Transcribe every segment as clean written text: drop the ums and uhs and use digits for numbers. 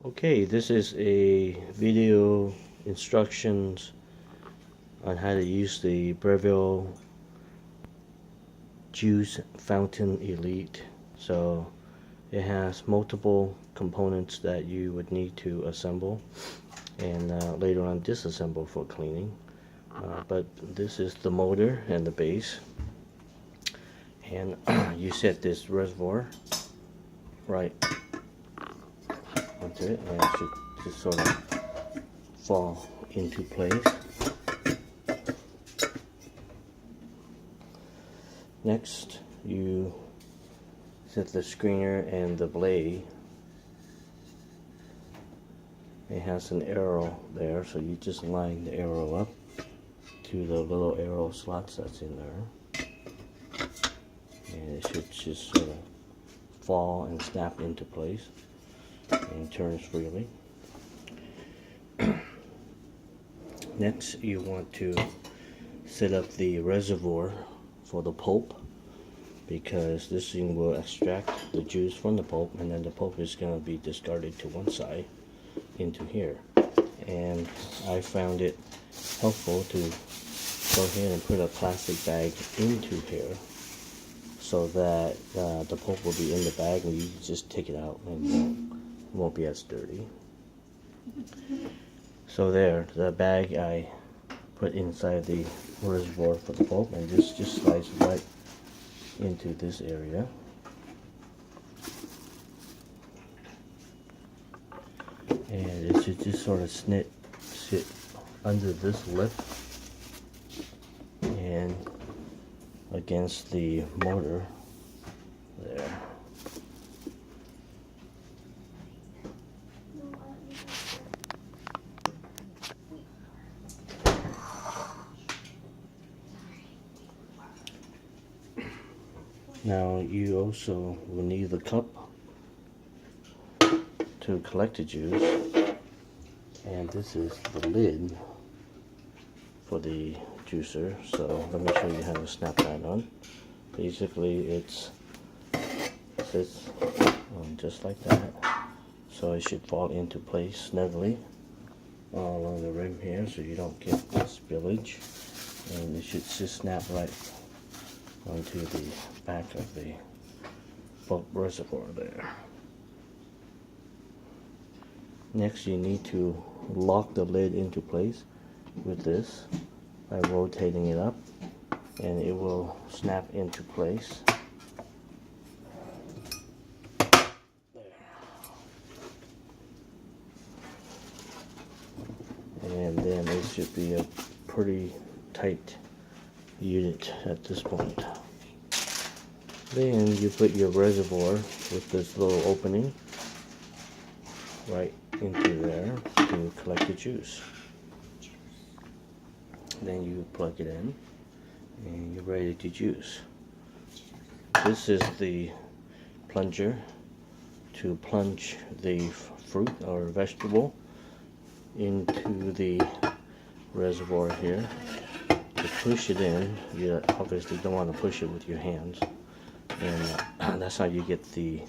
Okay, this is a video instructions on how to use the Breville Juice Fountain Elite. So it has multiple components that you would need to assemble and later on disassemble for cleaning. But this is the motor and the base, and you set this reservoir right onto it, and it should just sort of fall into place. Next, you set the screener and the blade. It has an arrow there, so you just line the arrow up to the little arrow slots that's in there, and it should just sort of fall and snap into place and turns freely. Next, you want to set up the reservoir for the pulp, because this thing will extract the juice from the pulp, and then the pulp is going to be discarded to one side into here. And I found it helpful to go ahead and put a plastic bag into here so that the pulp will be in the bag and you just take it out and it won't be as dirty. So there, the bag I put inside the reservoir for the pulp, and this just slides right into this area. And it should just sort of sit under this lip and against the motor there. Now you also will need the cup to collect the juice, and this is the lid for the juicer. So let me show you how to snap that on. Basically it sits on just like that, so it should fall into place snugly all along the rim here so you don't get spillage, and it should just snap right onto the back of the bulk reservoir there. Next, you need to lock the lid into place with this by rotating it up, and it will snap into place. There. And then it should be a pretty tight unit at this point. Then you put your reservoir with this little opening right into there to collect the juice. Then you plug it in and you're ready to juice. This is the plunger to plunge the fruit or vegetable into the reservoir here. To push it in, you obviously don't want to push it with your hands, and that's how you get the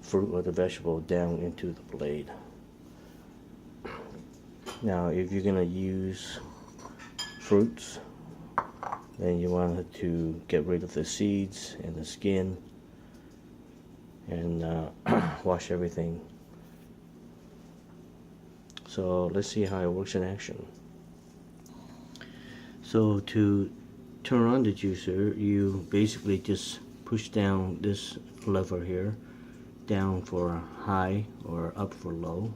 fruit or the vegetable down into the blade. Now if you're going to use fruits, then you want to get rid of the seeds and the skin and wash everything. So let's see how it works in action. So to turn on the juicer, you basically just push down this lever here, down for high or up for low.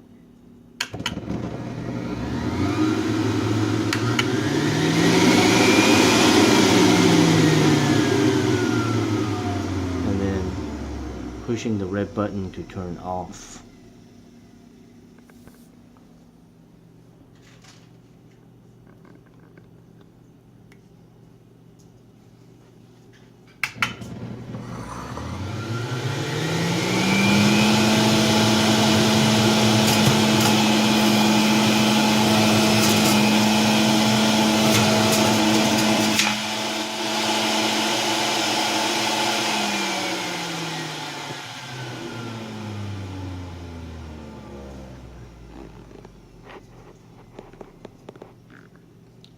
And then pushing the red button to turn off.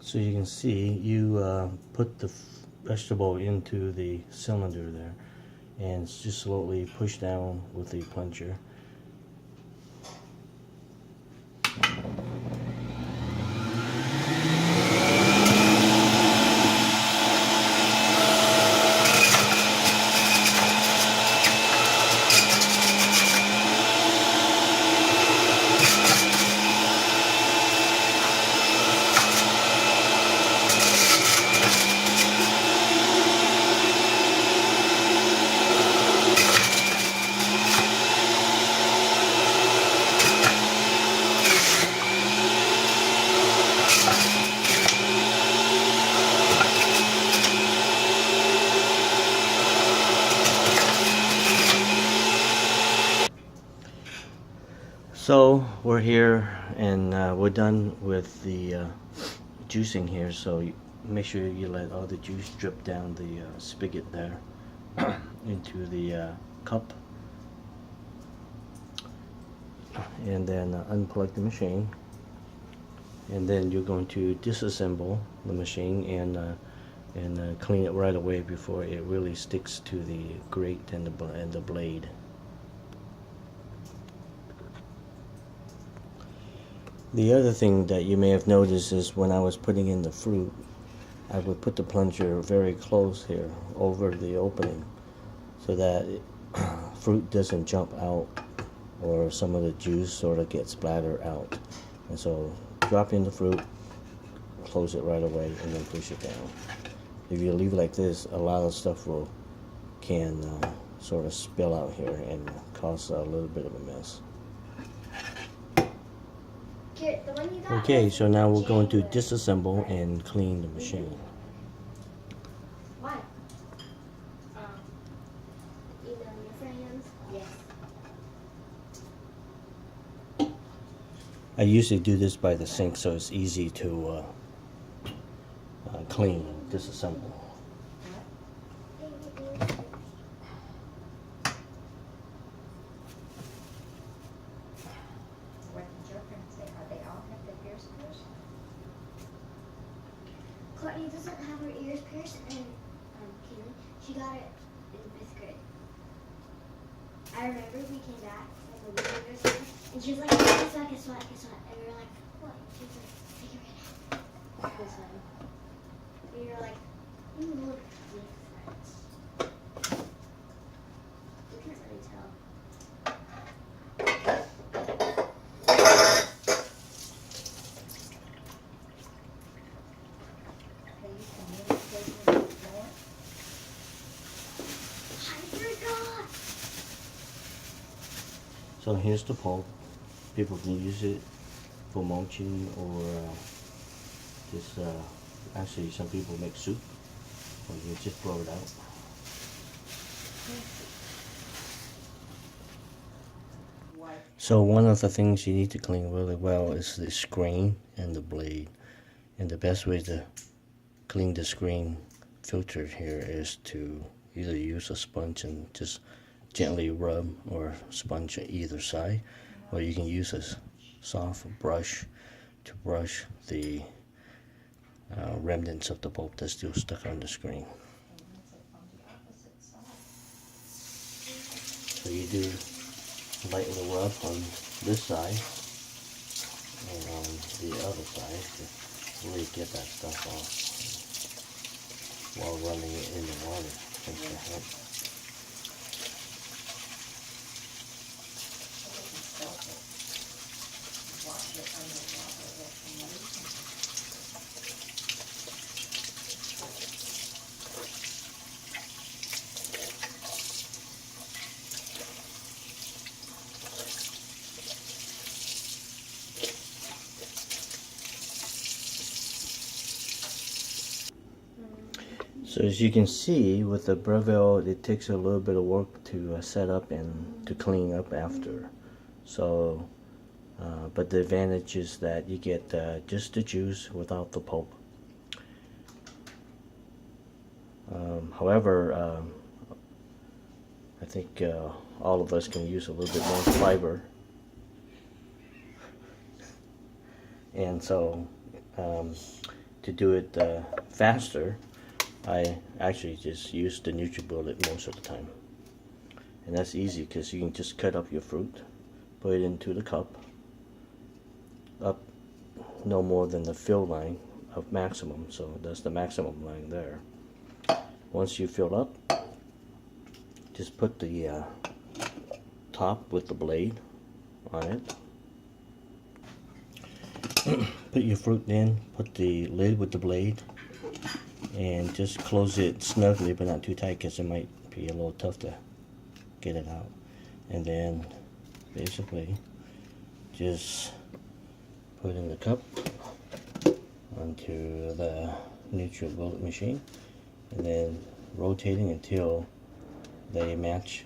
So you can see you put the vegetable into the cylinder there and just slowly push down with the plunger. So we're here and we're done with the juicing here, so make sure you let all the juice drip down the spigot there into the cup, and then unplug the machine, and then you're going to disassemble the machine and clean it right away before it really sticks to the grate and the blade. The other thing that you may have noticed is when I was putting in the fruit, I would put the plunger very close here over the opening so that fruit doesn't jump out or some of the juice sort of gets splattered out. And so drop in the fruit, close it right away, and then push it down. If you leave it like this, a lot of stuff can sort of spill out here and cause a little bit of a mess. Okay, so now we're going to disassemble and clean the machine. Why? Either your friends? Yes. I usually do this by the sink so it's easy to clean, disassemble. Courtney doesn't have her ears pierced, and Kaylee, she got it in 5th grade. I remember we came back like a week ago or something, and she was like, guess what, guess what, guess what? And we were like, what? She was like, take your head out. This one. We were like, you look different. You can't really tell. So here's the pulp. People can use it for mulching or just actually some people make soup, or you just blow it out. So one of the things you need to clean really well is the screen and the blade. And the best way to clean the screen filter here is to either use a sponge and just gently rub or sponge on either side, or you can use a soft brush to brush the remnants of the pulp that's still stuck on the screen. So you do lightly rub on this side and on the other side to really get that stuff off while running it in the water. Thanks for help. So as you can see with the Breville, it takes a little bit of work to set up and to clean up after. So, but the advantage is that you get just the juice without the pulp. However, I think all of us can use a little bit more fiber. And so to do it faster, I actually just use the NutriBullet most of the time. And that's easy because you can just cut up your fruit, put it into the cup, up no more than the fill line of maximum. So that's the maximum line there. Once you fill up, just put the top with the blade on it. Put your fruit in, put the lid with the blade, and just close it snugly but not too tight because it might be a little tough to get it out. And then basically just put in the cup onto the NutriBullet machine, and then rotating until they match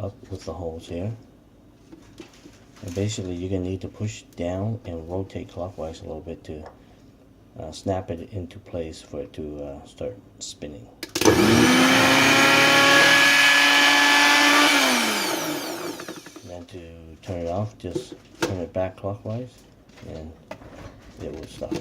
up with the holes here. And basically you're going to need to push down and rotate clockwise a little bit to snap it into place for it to start spinning. And then to turn it off, just turn it back clockwise and it will stop.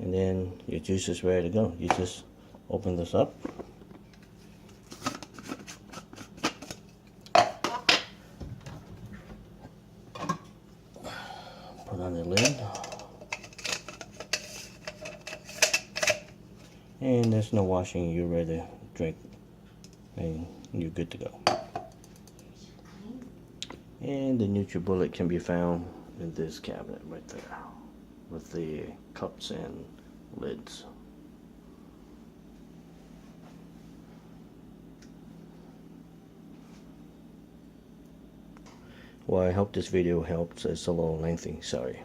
And then your juice is ready to go. You just open this up, put on the lid, and there's no washing. You're ready to drink, and you're good to go. And the NutriBullet can be found in this cabinet right there, with the cups and lids. Well, I hope this video helps. It's a little lengthy, sorry.